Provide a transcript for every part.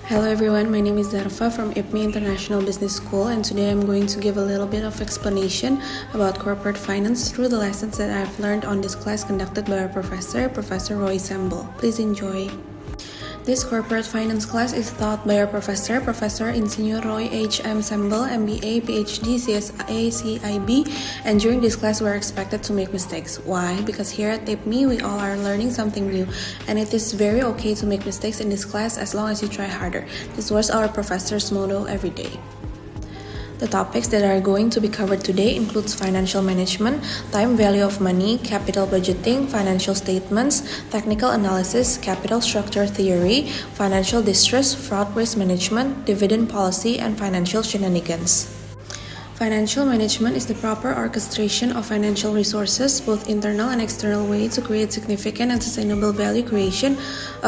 Hello everyone, my name is Zharfa from IPMI International Business School, and today I'm going to give a little bit of explanation about corporate finance through the lessons that I've learned on this class conducted by our professor, Professor Sembel. Please enjoy. This corporate finance class is taught by our professor, Professor Insinyur Roy H. M. Sembel, MBA, PhD, CSA, CIB, and during this class we are expected to make mistakes. Why? Because here at IPMI we all are learning something new, and it is very okay to make mistakes in this class as long as you try harder. This was our professor's motto every day. The topics that are going to be covered today includes financial management, time value of money, capital budgeting, financial statements, technical analysis, capital structure theory, financial distress, fraud risk management, dividend policy, and financial shenanigans. Financial management is the proper orchestration of financial resources, both internal and external way, to create significant and sustainable value creation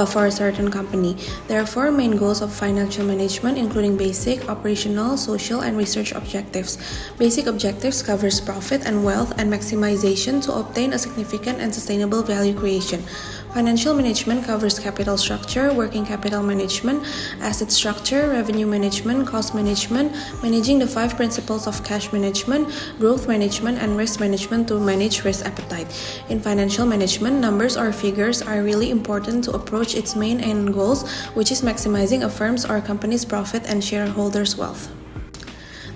for a certain company. There are four main goals of financial management, including basic, operational, social, and research objectives. Basic objectives covers profit and wealth and maximization to obtain a significant and sustainable value creation. Financial management covers capital structure, working capital management, asset structure, revenue management, cost management, managing the 5 principles of cash management, growth management, and risk management to manage risk appetite. In financial management, numbers or figures are really important to approach its main end goals, which is maximizing a firm's or company's profit and shareholders' wealth.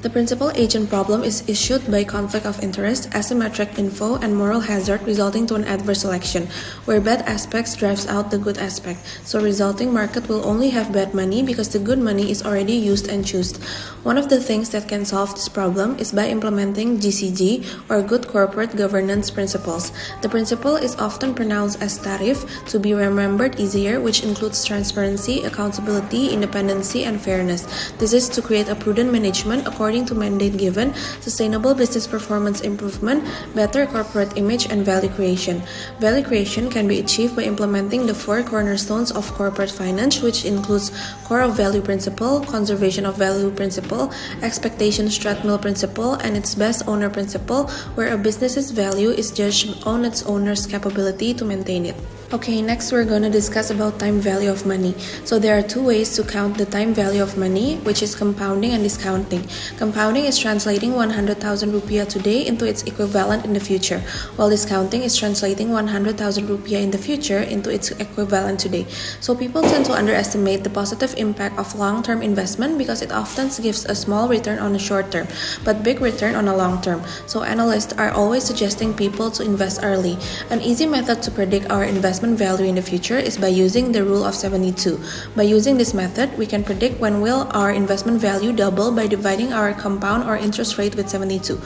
The principal agent problem is issued by conflict of interest, asymmetric info, and moral hazard resulting to an adverse selection, where bad aspects drives out the good aspect. So resulting market will only have bad money because the good money is already used and used. One of the things that can solve this problem is by implementing GCG, or Good Corporate Governance Principles. The principle is often pronounced as tarif, to be remembered easier, which includes transparency, accountability, independency, and fairness. This is to create a prudent management according to mandate given, sustainable business performance improvement, better corporate image, and value creation. Value creation can be achieved by implementing the 4 cornerstones of corporate finance, which includes core of value principle, conservation of value principle, expectations treadmill principle, and its best owner principle, where a business's value is judged on its owner's capability to maintain it. Okay, next we're going to discuss about time value of money. So there are 2 ways to count the time value of money, which is compounding and discounting. Compounding is translating 100,000 rupiah today into its equivalent in the future, while discounting is translating 100,000 rupiah in the future into its equivalent today. So people tend to underestimate the positive impact of long-term investment because it often gives a small return on the short term, but big return on the long term. So analysts are always suggesting people to invest early. An easy method to predict our investment value in the future is by using the rule of 72. By using this method, we can predict when will our investment value double by dividing our compound or interest rate with 72.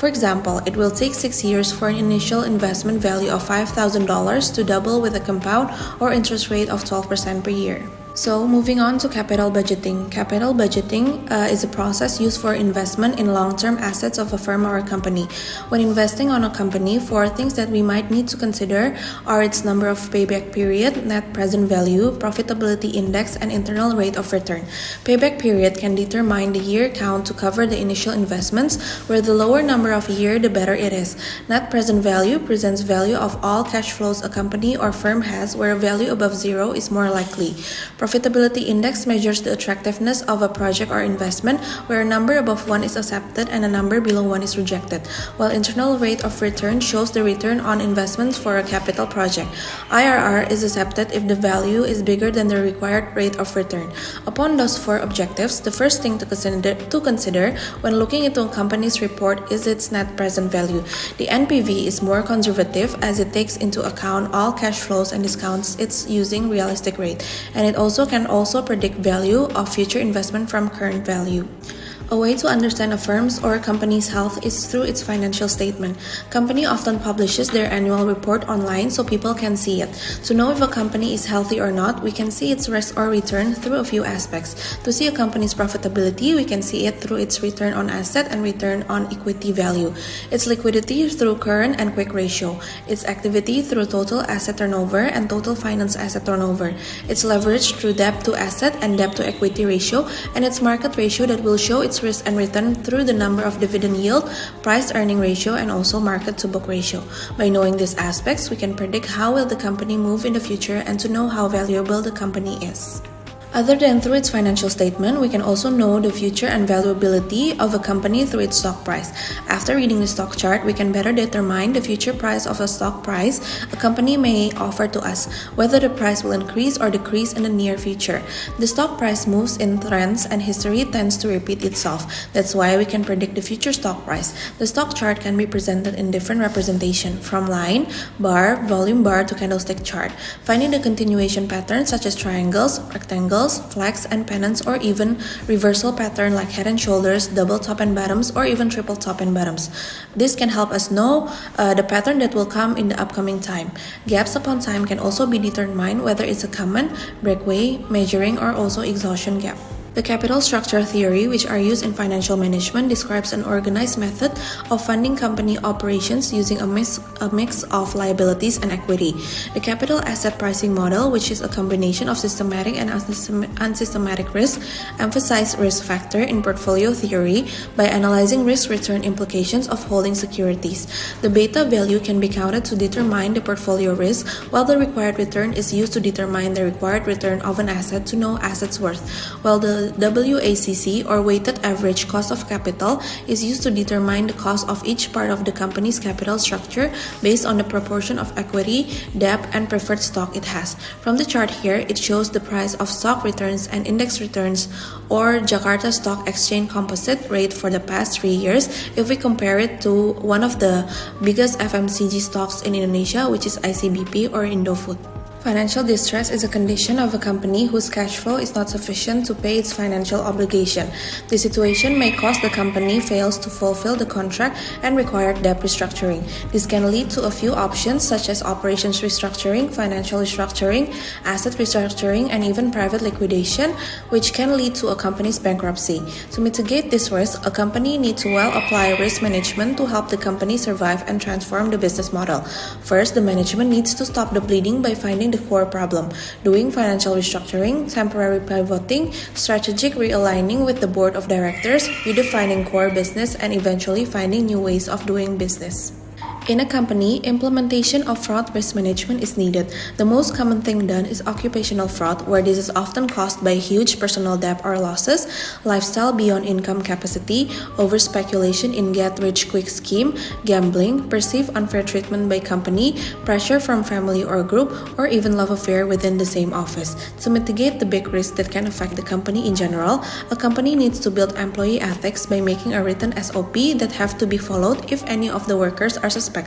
For example, it will take 6 years for an initial investment value of $5,000 to double with a compound or interest rate of 12% per year. So moving on to capital budgeting. Capital budgeting is a process used for investment in long-term assets of a firm or a company. When investing on a company, 4 things that we might need to consider are its number of payback period, net present value, profitability index, and internal rate of return. Payback period can determine the year count to cover the initial investments, where the lower number of year, the better it is. Net present value presents value of all cash flows a company or firm has, where a value above 0 is more likely. Profitability index measures the attractiveness of a project or investment, where a number above 1 is accepted and a number below 1 is rejected, while internal rate of return shows the return on investments for a capital project. IRR is accepted if the value is bigger than the required rate of return. Upon those 4 objectives, the first thing to consider when looking into a company's report is its net present value. The NPV is more conservative as it takes into account all cash flows and discounts its using realistic rate, and it also can predict value of future investment from current value. A way to understand a firm's or a company's health is through its financial statement. Company often publishes their annual report online so people can see it. To know if a company is healthy or not, we can see its risk or return through a few aspects. To see a company's profitability, we can see it through its return on asset and return on equity value, its liquidity through current and quick ratio, its activity through total asset turnover and total finance asset turnover, its leverage through debt to asset and debt to equity ratio, and its market ratio that will show its risk and return through the number of dividend yield, price earning ratio, and also market to book ratio. By knowing these aspects, we can predict how will the company move in the future and to know how valuable the company is. Other than through its financial statement, we can also know the future and valuability of a company through its stock price. After reading the stock chart, we can better determine the future price of a stock price a company may offer to us, whether the price will increase or decrease in the near future. The stock price moves in trends and history tends to repeat itself. That's why we can predict the future stock price. The stock chart can be presented in different representation, from line, bar, volume bar to candlestick chart. Finding the continuation patterns such as triangles, rectangles, flags and pennants, or even reversal pattern like head and shoulders, double top and bottoms, or even triple top and bottoms. This can help us know the pattern that will come in the upcoming time. Gaps upon time can also be determined whether it's a common, breakaway, measuring, or also exhaustion gap. The capital structure theory, which are used in financial management, describes an organized method of funding company operations using a mix of liabilities and equity. The capital asset pricing model, which is a combination of systematic and unsystematic risk, emphasizes risk factor in portfolio theory by analyzing risk-return implications of holding securities. The beta value can be counted to determine the portfolio risk, while the required return is used to determine the required return of an asset to know asset's worth, while the WACC, or weighted average cost of capital, is used to determine the cost of each part of the company's capital structure based on the proportion of equity, debt, and preferred stock it has. From the chart here, it shows the price of stock returns and index returns, or Jakarta Stock Exchange composite rate for the past 3 years if we compare it to one of the biggest FMCG stocks in Indonesia, which is ICBP or Indofood. Financial distress is a condition of a company whose cash flow is not sufficient to pay its financial obligation. The situation may cause the company fails to fulfill the contract and require debt restructuring. This can lead to a few options such as operations restructuring, financial restructuring, asset restructuring, and even private liquidation, which can lead to a company's bankruptcy. To mitigate this risk, a company needs to well apply risk management to help the company survive and transform the business model. First, the management needs to stop the bleeding by finding the core problem, doing financial restructuring, temporary pivoting, strategic realigning with the board of directors, redefining core business, and eventually finding new ways of doing business. In a company, implementation of fraud risk management is needed. The most common thing done is occupational fraud, where this is often caused by huge personal debt or losses, lifestyle beyond income capacity, over-speculation in get-rich-quick scheme, gambling, perceived unfair treatment by company, pressure from family or group, or even love affair within the same office. To mitigate the big risks that can affect the company in general, a company needs to build employee ethics by making a written SOP that have to be followed if any of the workers are suspected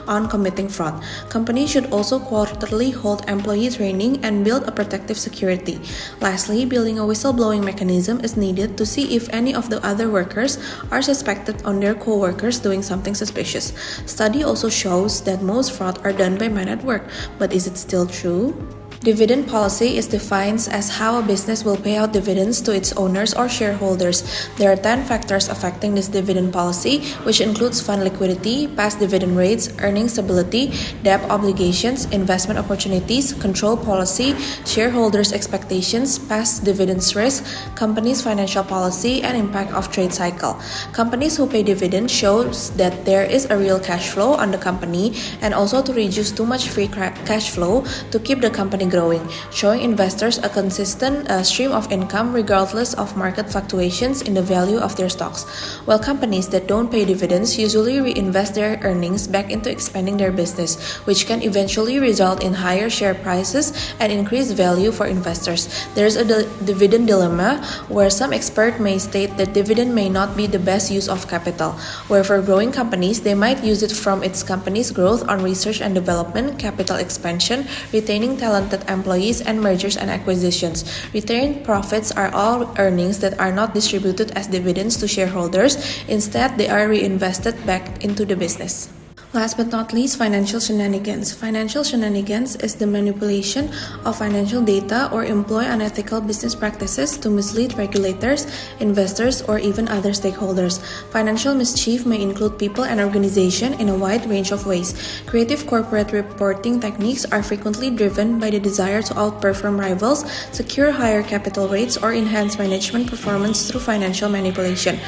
on committing fraud. Companies should also quarterly hold employee training and build a protective security. Lastly, building a whistleblowing mechanism is needed to see if any of the other workers are suspected on their co-workers doing something suspicious. Study also shows that most fraud are done by men at work, but is it still true? Dividend policy is defined as how a business will pay out dividends to its owners or shareholders. There are 10 factors affecting this dividend policy, which includes fund liquidity, past dividend rates, earning stability, debt obligations, investment opportunities, control policy, shareholders' expectations, past dividends risk, company's financial policy, and impact of trade cycle. Companies who pay dividends shows that there is a real cash flow on the company, and also to reduce too much free cash flow to keep the company growing, showing investors a consistent stream of income regardless of market fluctuations in the value of their stocks. While companies that don't pay dividends usually reinvest their earnings back into expanding their business, which can eventually result in higher share prices and increased value for investors. There's a dividend dilemma where some experts may state that dividend may not be the best use of capital, where for growing companies, they might use it from its company's growth on research and development, capital expansion, retaining talented employees, and mergers and acquisitions. Retained profits are all earnings that are not distributed as dividends to shareholders. Instead, they are reinvested back into the business. Last but not least, financial shenanigans. Financial shenanigans is the manipulation of financial data or employ unethical business practices to mislead regulators, investors, or even other stakeholders. Financial mischief may include people and organizations in a wide range of ways. Creative corporate reporting techniques are frequently driven by the desire to outperform rivals, secure higher capital rates, or enhance management performance through financial manipulation.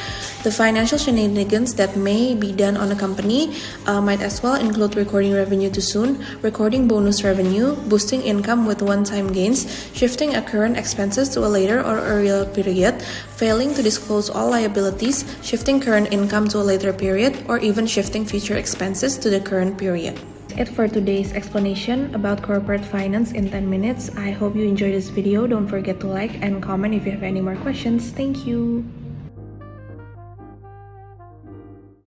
The financial shenanigans that may be done on a company might might as well include recording revenue too soon, recording bonus revenue, boosting income with one-time gains, shifting a current expenses to a later or earlier period, failing to disclose all liabilities, shifting current income to a later period, or even shifting future expenses to the current period. That's it for today's explanation about corporate finance in 10 minutes. I hope you enjoyed this video. Don't forget to like and comment if you have any more questions. Thank you.